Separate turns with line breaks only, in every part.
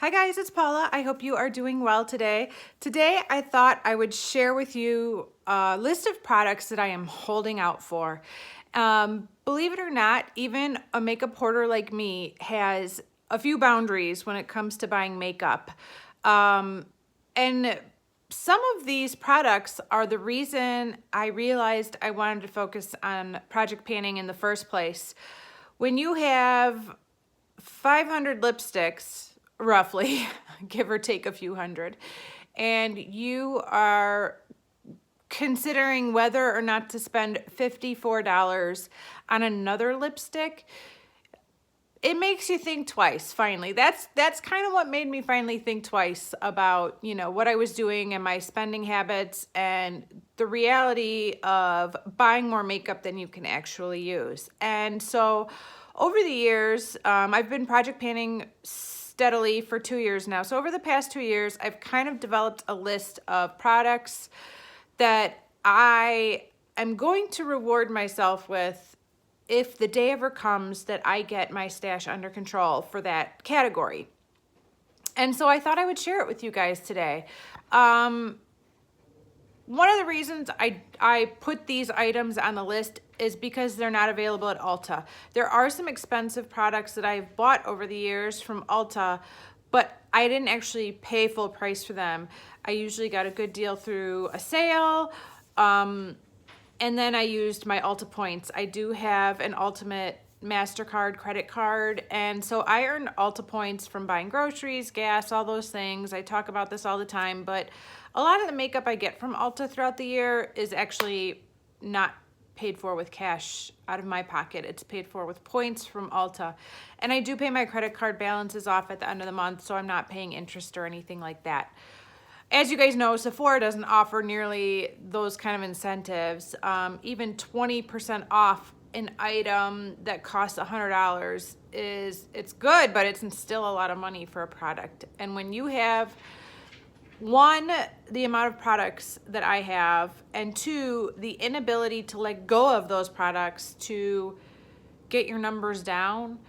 Hi guys, it's Paula. I hope you are doing well today. Today I thought I would share with you a list of products that I am holding out for. Believe it or not, even a makeup hoarder like me has a few boundaries when it comes to buying makeup. And some of these products are the reason I realized I wanted to focus on project panning in the first place. When you have 500 lipsticks, roughly, give or take a few hundred, and you are considering whether or not to spend $54 on another lipstick, it makes you think twice. Finally, that's kind of what made me finally think twice about, what I was doing and my spending habits and the reality of buying more makeup than you can actually use. And so over the years, I've been project panning steadily for 2 years now. So over the past 2 years, I've kind of developed a list of products that I am going to reward myself with if the day ever comes that I get my stash under control for that category. And so I thought I would share it with you guys today. One of the reasons I put these items on the list is because they're not available at Ulta. There are some expensive products that I've bought over the years from Ulta, but I didn't actually pay full price for them. I usually got a good deal through a sale, and then I used my Ulta points. I do have an Ultimate MasterCard credit card, and so I earn Ulta points from buying groceries, gas, all those things. I talk about this all the time, but a lot of the makeup I get from Ulta throughout the year is actually not paid for with cash out of my pocket. It's paid for with points from Ulta. And I do pay my credit card balances off at the end of the month, so I'm not paying interest or anything like that. As you guys know, Sephora doesn't offer nearly those kind of incentives. Even 20% off an item that costs $100 it's good, but it's still a lot of money for a product. And when you have one, the amount of products that I have, and two, the inability to let go of those products to get your numbers down,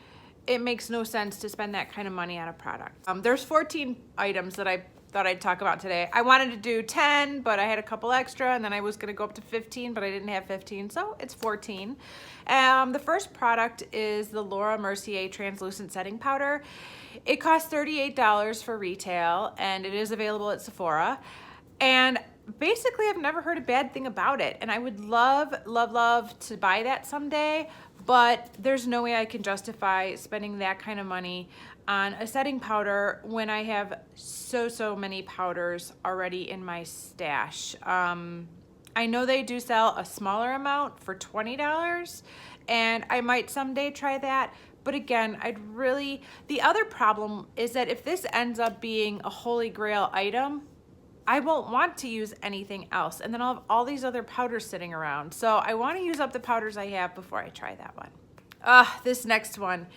it makes no sense to spend that kind of money on a product. There's 14 items that I thought I'd talk about today. I wanted to do 10, but I had a couple extra, and then I was gonna go up to 15, but I didn't have 15, so it's 14. The first product is the Laura Mercier Translucent Setting Powder. It costs $38 for retail, and it is available at Sephora. And basically, I've never heard a bad thing about it, and I would love, love, love to buy that someday, but there's no way I can justify spending that kind of money on a setting powder when I have so many powders already in my stash. I know they do sell a smaller amount for $20, and I might someday try that. But again, the other problem is that if this ends up being a holy grail item, I won't want to use anything else. And then I'll have all these other powders sitting around. So I want to use up the powders I have before I try that one. This next one.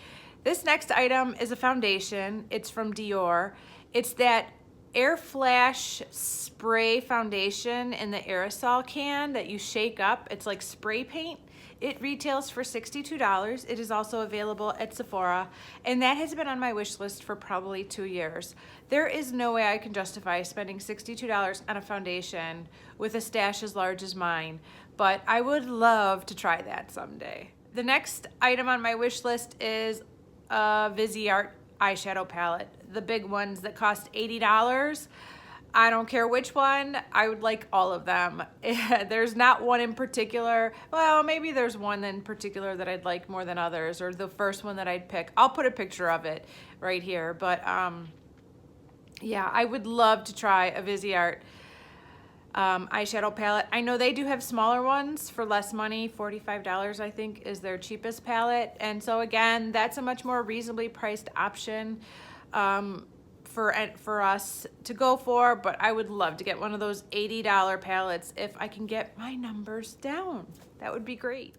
This next item is a foundation. It's from Dior. It's that Air Flash spray foundation in the aerosol can that you shake up. It's like spray paint. It retails for $62. It is also available at Sephora, and that has been on my wish list for probably 2 years. There is no way I can justify spending $62 on a foundation with a stash as large as mine, but I would love to try that someday. The next item on my wish list is a Viseart eyeshadow palette, the big ones that cost $80. I don't care which one, I would like all of them. There's not one in particular. Well, maybe there's one in particular that I'd like more than others, or the first one that I'd pick. I'll put a picture of it right here, but yeah, I would love to try a Viseart eyeshadow palette. I know they do have smaller ones for less money. $45 I think is their cheapest palette, and so again, that's a much more reasonably priced option for us to go for, but I would love to get one of those $80 palettes if I can get my numbers down. That would be great.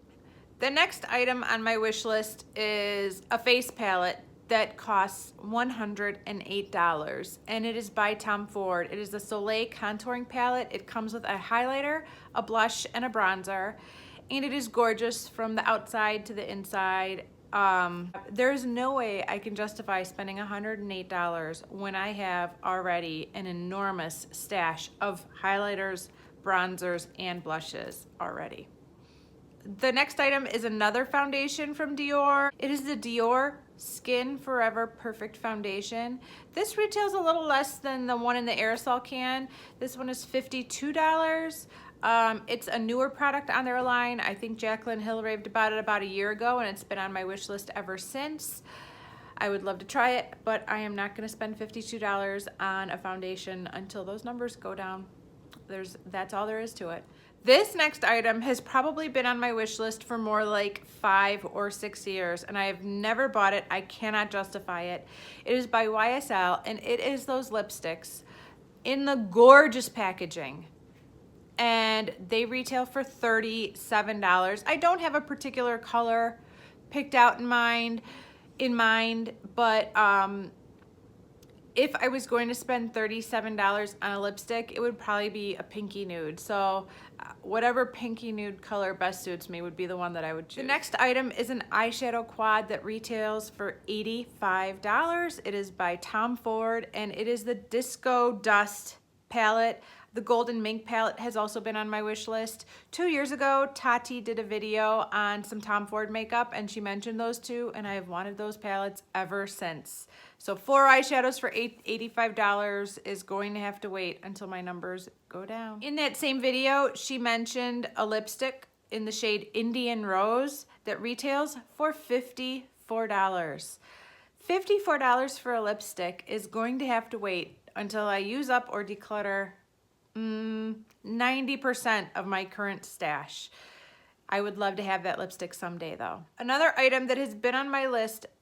The next item on my wish list is a face palette that costs $108, and it is by Tom Ford. It is the Soleil Contouring Palette. It comes with a highlighter, a blush, and a bronzer, and it is gorgeous from the outside to the inside. There's no way I can justify spending $108 when I have already an enormous stash of highlighters, bronzers, and blushes already. The next item is another foundation from Dior. It is the Dior Skin Forever Perfect Foundation. This retails a little less than the one in the aerosol can. This one is $52. It's a newer product on their line. I think Jaclyn Hill raved about it about a year ago, and it's been on my wish list ever since. I would love to try it, but I am not going to spend $52 on a foundation until those numbers go down. That's all there is to it. This next item has probably been on my wish list for more like 5 or 6 years, and I have never bought it. I cannot justify it. It is by YSL, and it is those lipsticks in the gorgeous packaging. And they retail for $37. I don't have a particular color picked out in mind, but if I was going to spend $37 on a lipstick, it would probably be a pinky nude. So whatever pinky nude color best suits me would be the one that I would choose. The next item is an eyeshadow quad that retails for $85. It is by Tom Ford, and it is the Disco Dust palette. The Golden Mink palette has also been on my wish list. 2 years ago, Tati did a video on some Tom Ford makeup, and she mentioned those two, and I have wanted those palettes ever since. So 4 eyeshadows for $85 is going to have to wait until my numbers go down. In that same video, she mentioned a lipstick in the shade Indian Rose that retails for $54. $54 for a lipstick is going to have to wait until I use up or declutter 90% of my current stash. I would love to have that lipstick someday though. Another item that has been on my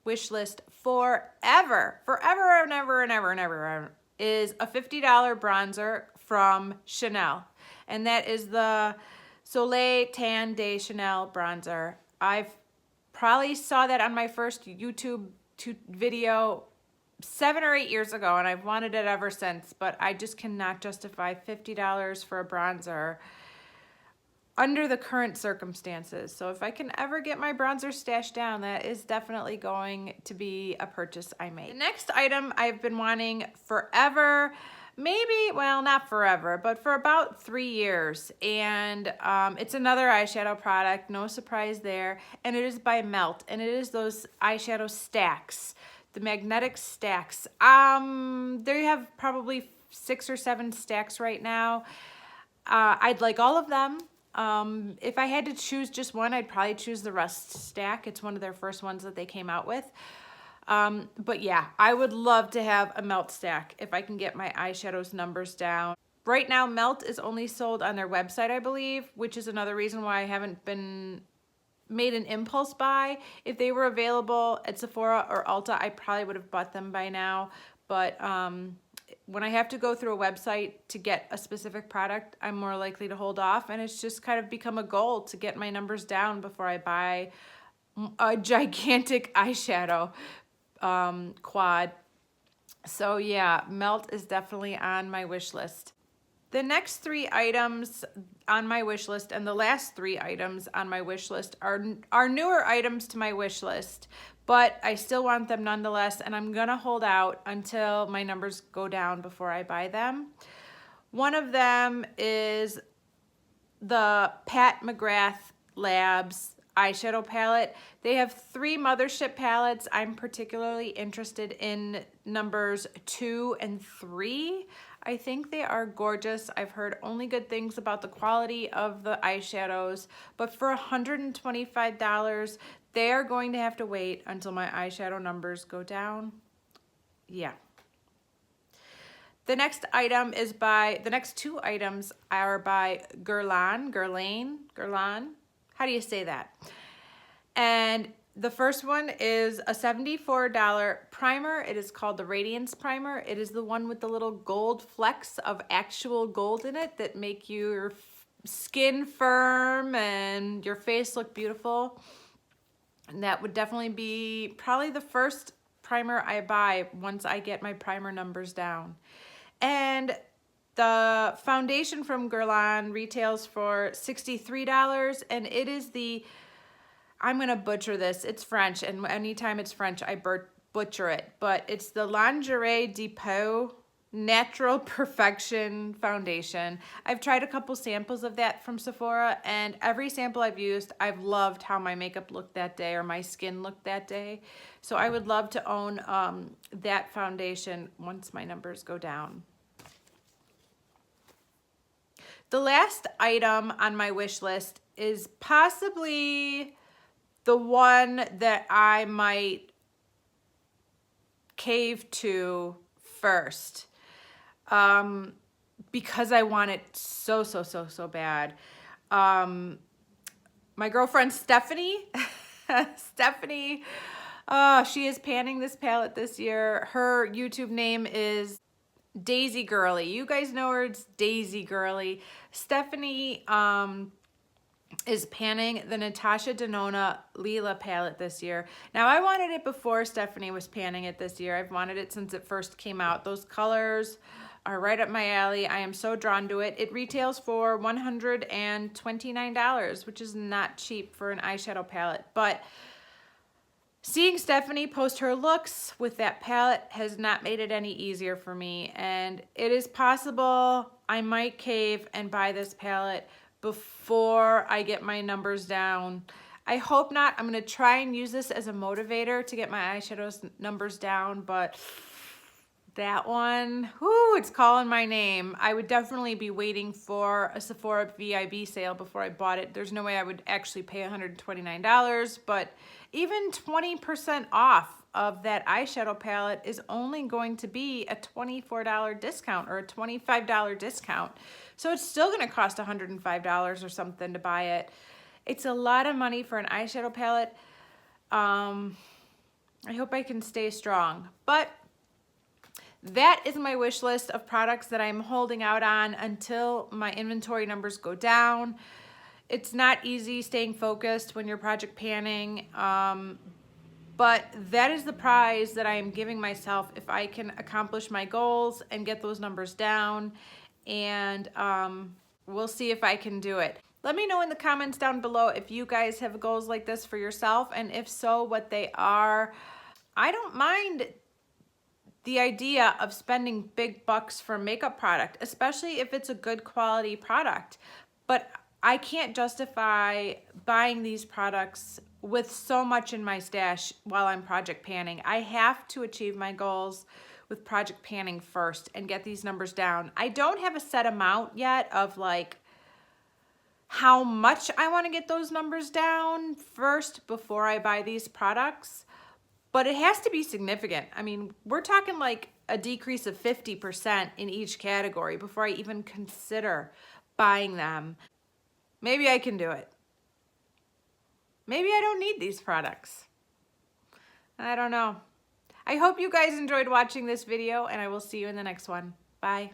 wish list forever and ever, is a $50 bronzer from Chanel. And that is the Soleil Tan de Chanel bronzer. I've probably saw that on my first YouTube video 7 or 8 years ago, and I've wanted it ever since, but I just cannot justify $50 for a bronzer under the current circumstances. So if I can ever get my bronzer stash down, that is definitely going to be a purchase I make. The next item I've been wanting forever, maybe, well, not forever, but for about 3 years. And it's another eyeshadow product, no surprise there. And it is by Melt, and it is those eyeshadow stacks. The magnetic stacks. They have probably 6 or 7 stacks right now. I'd like all of them. If I had to choose just one, I'd probably choose the Rust stack. It's one of their first ones that they came out with. But yeah, I would love to have a Melt stack if I can get my eyeshadows numbers down. Right now, Melt is only sold on their website, I believe, which is another reason why I haven't been made an impulse buy. If they were available at Sephora or Ulta, I probably would have bought them by now. But when I have to go through a website to get a specific product, I'm more likely to hold off. And it's just kind of become a goal to get my numbers down before I buy a gigantic eyeshadow quad. So yeah, Melt is definitely on my wish list. The next 3 items on my wish list and the last 3 items on my wish list are newer items to my wish list, but I still want them nonetheless, and I'm gonna hold out until my numbers go down before I buy them. One of them is the Pat McGrath Labs eyeshadow palette. They have 3 mothership palettes. I'm particularly interested in numbers 2 and 3. I think they are gorgeous. I've heard only good things about the quality of the eyeshadows, but for $125, they are going to have to wait until my eyeshadow numbers go down. Yeah. The next 2 items are by Guerlain. How do you say that? And the first one is a $74 primer. It is called the Radiance Primer. It is the one with the little gold flecks of actual gold in it that make your skin firm and your face look beautiful. And that would definitely be probably the first primer I buy once I get my primer numbers down. And the foundation from Guerlain retails for $63, and it is the I'm gonna butcher this. It's French, and anytime it's French, I butcher it. But it's the Lingerie Depot Natural Perfection Foundation. I've tried a couple samples of that from Sephora, and every sample I've used, I've loved how my makeup looked that day or my skin looked that day. So I would love to own that foundation once my numbers go down. The last item on my wish list is possibly the one that I might cave to first, because I want it so bad. My girlfriend Stephanie, Stephanie, she is panning this palette this year. Her YouTube name is Daisy Girly. You guys know her, it's Daisy Girly. Stephanie is panning the Natasha Denona Lila palette this year. Now, I wanted it before Stephanie was panning it this year. I've wanted it since it first came out. Those colors are right up my alley. I am so drawn to it. It retails for $129, which is not cheap for an eyeshadow palette. But seeing Stephanie post her looks with that palette has not made it any easier for me. And it is possible I might cave and buy this palette before I get my numbers down. I hope not. I'm gonna try and use this as a motivator to get my eyeshadow numbers down, but that one, whoo, it's calling my name. I would definitely be waiting for a Sephora VIB sale before I bought it. There's no way I would actually pay $129, but even 20% off of that eyeshadow palette is only going to be a $24 discount or a $25 discount. So it's still gonna cost $105 or something to buy it. It's a lot of money for an eyeshadow palette. I hope I can stay strong, but that is my wish list of products that I'm holding out on until my inventory numbers go down. It's not easy staying focused when you're project panning, but that is the prize that I am giving myself if I can accomplish my goals and get those numbers down, and we'll see if I can do it. Let me know in the comments down below if you guys have goals like this for yourself, and if so, what they are. I don't mind the idea of spending big bucks for a makeup product, especially if it's a good quality product, but I can't justify buying these products with so much in my stash while I'm project panning. I have to achieve my goals with project panning first and get these numbers down. I don't have a set amount yet of like how much I want to get those numbers down first before I buy these products, but it has to be significant. I mean, we're talking like a decrease of 50% in each category before I even consider buying them. Maybe I can do it. Maybe I don't need these products. I don't know. I hope you guys enjoyed watching this video, and I will see you in the next one. Bye.